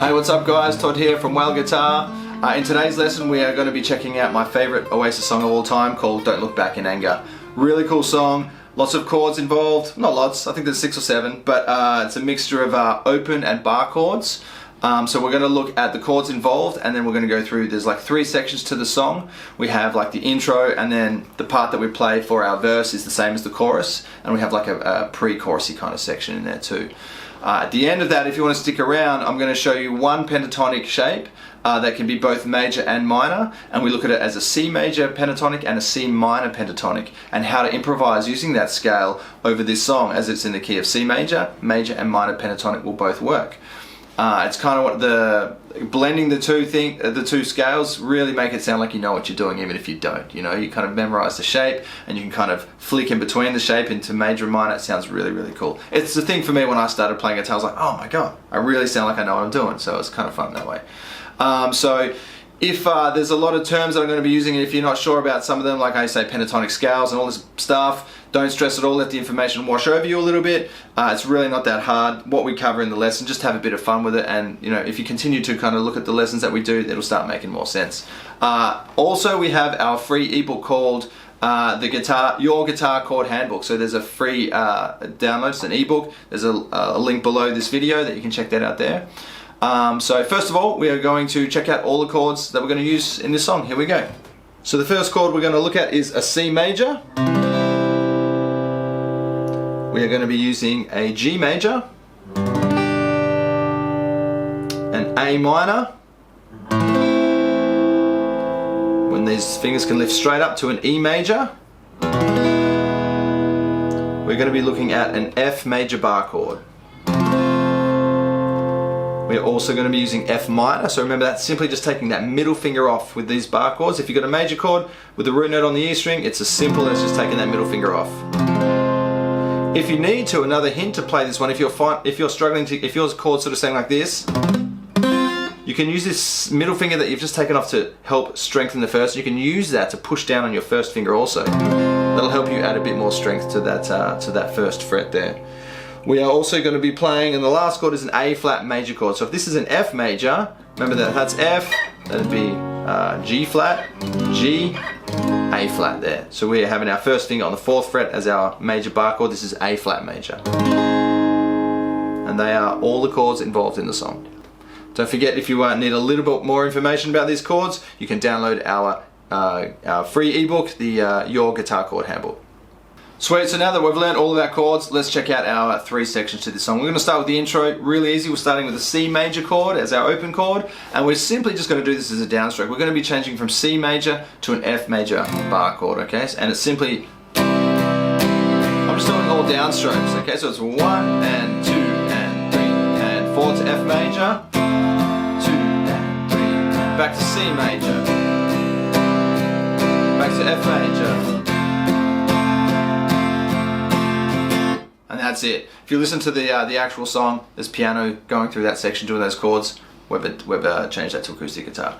Hey, what's up guys? Todd here from Wailing Guitar. In today's lesson we are going to be checking out my favourite Oasis song of all time called Don't Look Back in Anger. Really cool song, lots of chords involved, not lots, I think there's 6 or 7, but it's a mixture of open and bar chords. So we're going to look at the chords involved and then we're going to go through, there's like 3 sections to the song. We have like the intro and then the part that we play for our verse is the same as the chorus, and we have like a pre-chorusy kind of section in there too. At the end of that, if you want to stick around, I'm going to show you one pentatonic shape that can be both major and minor, and we look at it as a C major pentatonic and a C minor pentatonic, and how to improvise using that scale over this song as it's in the key of C major. Major and minor pentatonic will both work. It's kind of what blending the two scales really make it sound like you know what you're doing even if you don't. You know, you kind of memorize the shape and you can kind of flick in between the shape into major and minor. It sounds really, really cool. It's the thing for me when I started playing guitar. I was like, oh my god, I really sound like I know what I'm doing. So it's kind of fun that way. So if there's a lot of terms that I'm going to be using, and if you're not sure about some of them, like I say pentatonic scales and all this stuff, don't stress at all, let the information wash over you a little bit. It's really not that hard. What we cover in the lesson, just have a bit of fun with it, and you know, if you continue to kind of look at the lessons that we do, it'll start making more sense. Also, we have our free ebook called Your Guitar Chord Handbook. So there's a free download, it's an ebook. There's a link below this video that you can check that out there. So first of all, we are going to check out all the chords that we're going to use in this song. Here we go. So the first chord we're going to look at is a C major. We are going to be using a G major, an A minor, when these fingers can lift straight up, to an E major. We're going to be looking at an F major bar chord. We're also going to be using F minor, so remember that's simply just taking that middle finger off with these bar chords. If you've got a major chord with the root note on the E string, it's as simple as just taking that middle finger off. If you need to, another hint to play this one, if you're struggling to, if your chord's sort of sounding like this, you can use this middle finger that you've just taken off to help strengthen the first. You can use that to push down on your first finger also. That'll help you add a bit more strength to that first fret there. We are also going to be playing, and the last chord is an A flat major chord. So if this is an F major, remember that's F, that'd be G flat, G, A flat there. So we're having our first finger on the 4th fret as our major bar chord. This is A flat major. And they are all the chords involved in the song. Don't forget, if you need a little bit more information about these chords, you can download our free ebook, the Your Guitar Chord Handbook. Sweet, so now that we've learned all of our chords, let's check out our 3 sections to this song. We're going to start with the intro, really easy. We're starting with a C major chord as our open chord, and we're simply just going to do this as a downstroke. We're going to be changing from C major to an F major bar chord, okay? And it's simply, I'm just doing all downstrokes, okay? So it's 1 and 2 and 3 and 4 to F major, 2 and 3, back to C major, back to F major. And that's it. If you listen to the actual song, there's piano going through that section doing those chords. We've changed that to acoustic guitar.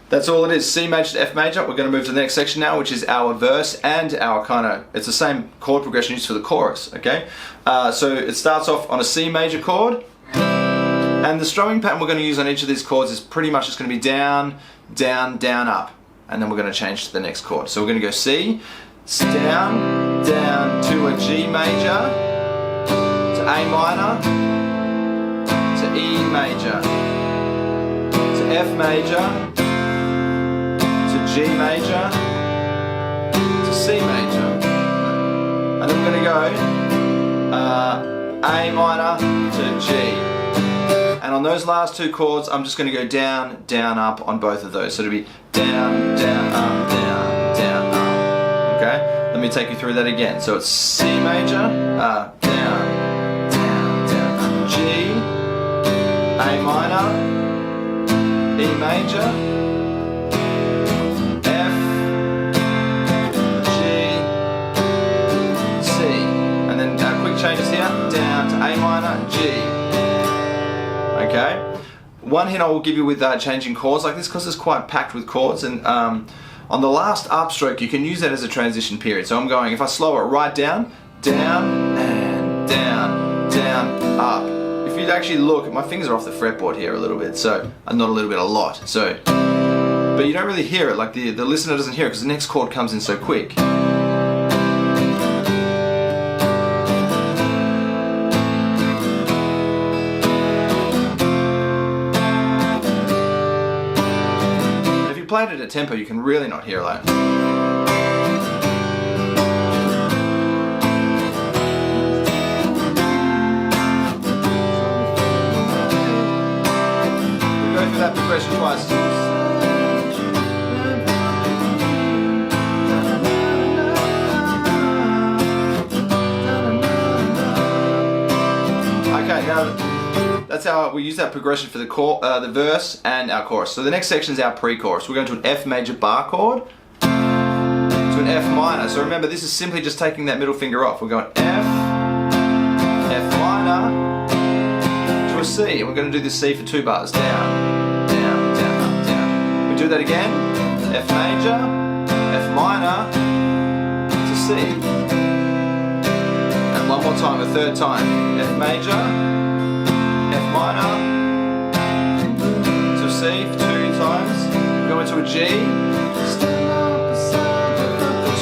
That's all it is, C major to F major. We're going to move to the next section now, which is our verse and our it's the same chord progression used for the chorus, okay? So it starts off on a C major chord, and the strumming pattern we're going to use on each of these chords is pretty much just going to be down, down, down, up, and then we're going to change to the next chord. So we're going to go C, down, down to a G major, A minor, to E major, to F major, to G major, to C major, and then we're going to go A minor to G. And on those last 2 chords, I'm just going to go down, down, up on both of those. So it'll be down, down, up, down, down, up. Okay? Let me take you through that again. So it's C major, down, G, A minor, E major, F, G, C, and then quick changes here, down to A minor, G. Okay, one hint I will give you with changing chords like this, because it's quite packed with chords, and on the last upstroke you can use that as a transition period. So I'm going, if I slow it right down, down and down, down, up. If if you actually look, my fingers are off the fretboard here a little bit, so not a little bit, a lot. So, but you don't really hear it, like the listener doesn't hear it because the next chord comes in so quick. If you played it at tempo, you can really not hear it like. That progression twice. Okay, now that's how we use that progression for the verse and our chorus. So the next section is our pre-chorus. We're going to an F major bar chord to an F minor. So remember, this is simply just taking that middle finger off. We're going F, F minor to a C, and we're going to do this C for 2 bars down. Do that again, F major, F minor to C. And one more time, a third time, F major, F minor to C for 2 times. Go into a G,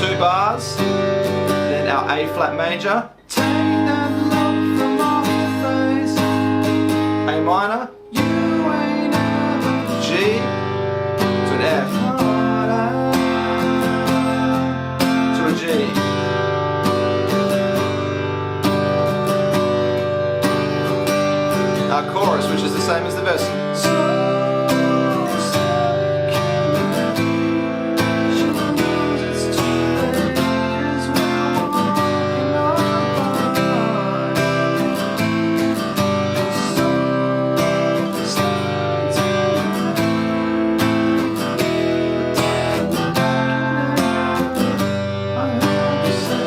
2 bars, then our A flat major, A minor, G, F to a G. Our chorus, which is the same as the verse.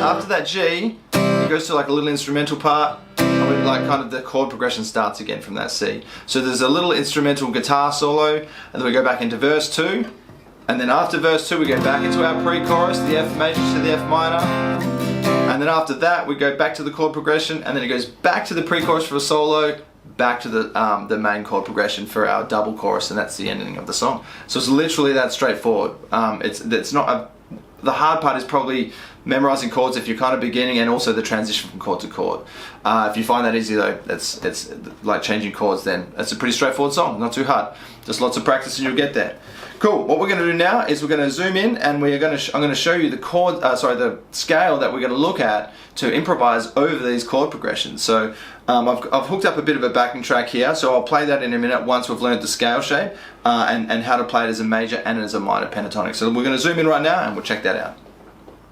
After that G, it goes to like a little instrumental part, and when like kind of the chord progression starts again from that C. So there's a little instrumental guitar solo, and then we go back into verse 2, and then after verse 2 we go back into our pre-chorus, the F major to the F minor, and then after that we go back to the chord progression, and then it goes back to the pre-chorus for a solo, back to the main chord progression for our double chorus, and that's the ending of the song. So it's literally that straightforward. It's not the hard part is probably memorizing chords if you're kind of beginning, and also the transition from chord to chord. If you find that easy though, it's like changing chords, then it's a pretty straightforward song, not too hard. Just lots of practice and you'll get there. Cool, what we're going to do now is we're going to zoom in, and I'm going to show you the scale that we're going to look at to improvise over these chord progressions. So I've hooked up a bit of a backing track here, so I'll play that in a minute once we've learned the scale shape and how to play it as a major and as a minor pentatonic. So we're going to zoom in right now and we'll check that out.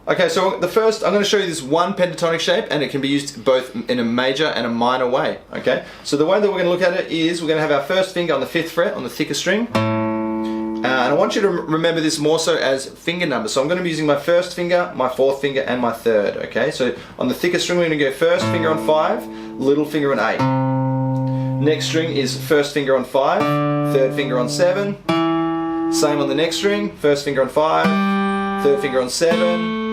Okay, so the first, I'm going to show you this one pentatonic shape, and it can be used both in a major and a minor way. Okay, so the way that we're going to look at it is we're going to have our first finger on the 5th fret on the thicker string. And I want you to remember this more so as finger numbers. So I'm going to be using my 1st finger, my 4th finger, and my 3rd. Okay, so on the thicker string we're going to go 1st finger on 5, little finger on 8. Next string is 1st finger on 5, 3rd finger on 7. Same on the next string, 1st finger on 5, 3rd finger on 7.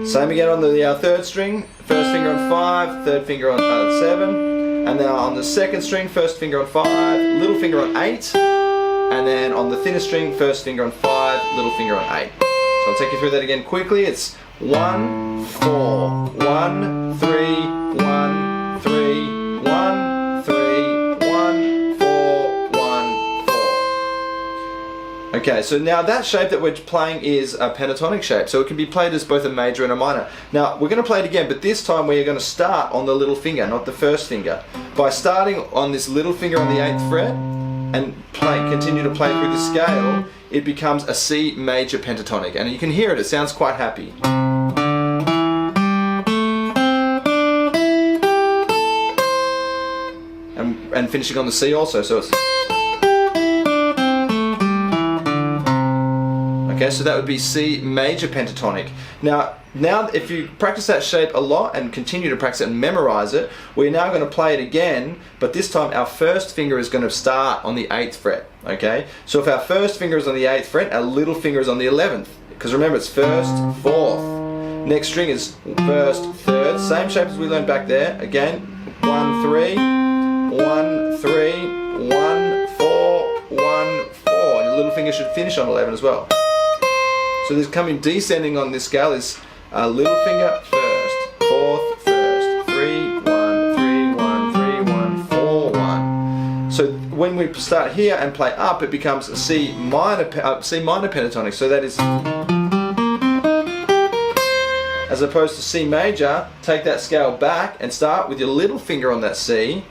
Same again on the 3rd string, 1st finger on 5, 3rd finger on 7. And then on the 2nd string, 1st finger on 5, little finger on 8. And then on the thinner string, 1st finger on 5, little finger on 8. So I'll take you through that again quickly. It's 1, 4, 1, 3, 1, 3, 1, 3, 1, 4, 1, 4. Okay, so now that shape that we're playing is a pentatonic shape, so it can be played as both a major and a minor. Now we're going to play it again, but this time we're going to start on the little finger, not the 1st finger. By starting on this little finger on the 8th fret, and continue to play through the scale, it becomes a C major pentatonic, and you can hear it, it sounds quite happy. And finishing on the C also, so it's... Okay, so that would be C major pentatonic. Now if you practice that shape a lot and continue to practice it and memorize it, we're now going to play it again, but this time our 1st finger is going to start on the 8th fret. Okay, so if our 1st finger is on the 8th fret, our little finger is on the 11th, because remember it's 1st, 4th. Next string is 1st, 3rd, same shape as we learned back there. Again, 1, 3, 1, 1, 3, 1, 4, 1, 4. And your little finger should finish on 11 as well. So this coming descending on this scale is little finger first, fourth, first, 3, 1, 3, 1, 3, 1, 4, 1. So when we start here and play up, it becomes a C minor pentatonic. So that is, as opposed to C major, take that scale back and start with your little finger on that C.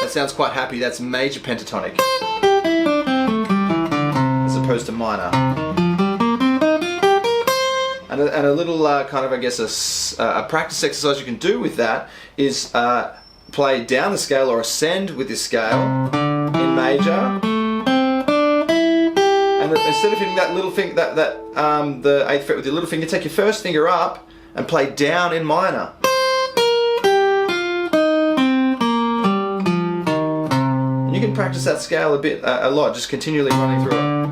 That sounds quite happy. That's major pentatonic, as opposed to minor. And a little kind of, I guess, a practice exercise you can do with that is play down the scale or ascend with this scale in major. And instead of hitting that little finger, the 8th fret with your little finger, take your first finger up and play down in minor. And you can practice that scale a lot, just continually running through it.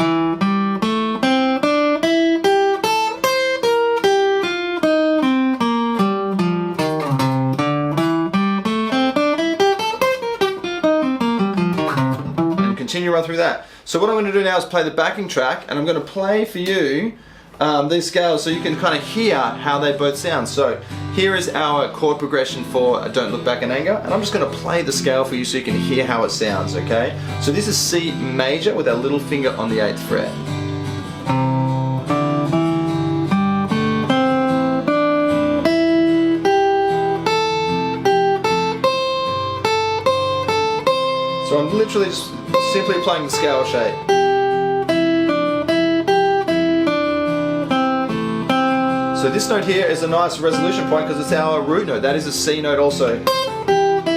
Continue run through that. So what I'm going to do now is play the backing track, and I'm going to play for you these scales so you can kind of hear how they both sound. So here is our chord progression for Don't Look Back in Anger, and I'm just going to play the scale for you so you can hear how it sounds, okay? So this is C major with our little finger on the 8th fret. So I'm literally just simply playing the scale shape. So this note here is a nice resolution point because it's our root note. That is a C note also.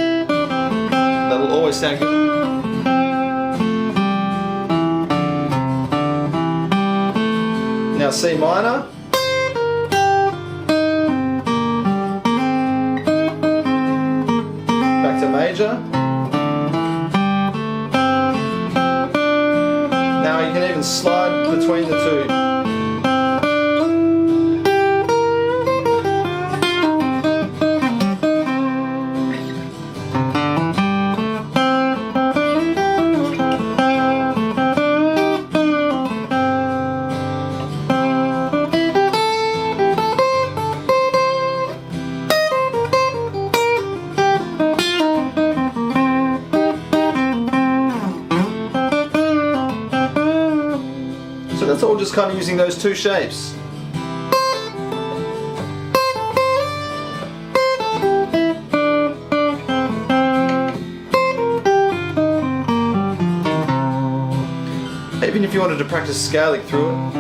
That will always sound good. Now C minor. Back to major. Now you can even slide between the two. That's all just kind of using those two shapes. Even if you wanted to practice scaling through it.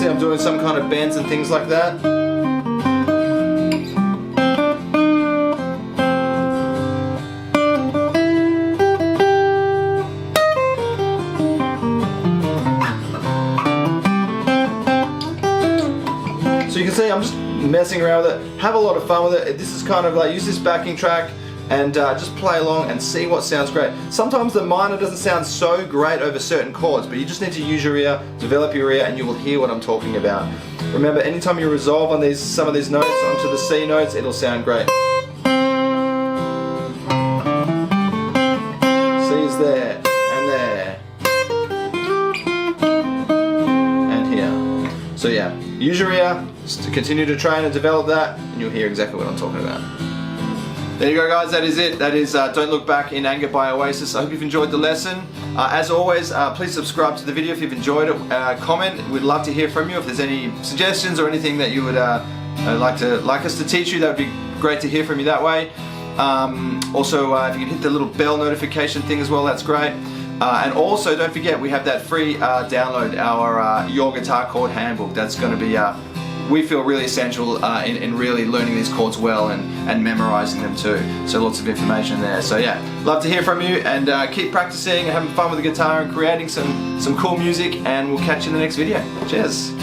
I'm doing some kind of bends and things like that. So you can see I'm just messing around with it. Have a lot of fun with it. This is kind of like, use this backing track and just play along and see what sounds great. Sometimes the minor doesn't sound so great over certain chords, but you just need to use your ear, develop your ear, and you will hear what I'm talking about. Remember, anytime you resolve on some of these notes onto the C notes, it'll sound great. C is there, and there, and here. So yeah, use your ear, continue to train and develop that, and you'll hear exactly what I'm talking about. There you go, guys, that is it. That is Don't Look Back in Anger by Oasis. I hope you've enjoyed the lesson. As always, please subscribe to the video if you've enjoyed it. Comment, we'd love to hear from you. If there's any suggestions or anything that you would like us to teach you, that would be great to hear from you that way. Also, if you can hit the little bell notification thing as well, that's great. And also, don't forget, we have that free download, our Your Guitar Chord Handbook. That's going to be, we feel, really essential in really learning these chords well and memorizing them too. So lots of information there. So yeah, love to hear from you, and keep practicing and having fun with the guitar and creating some cool music, and we'll catch you in the next video. Cheers.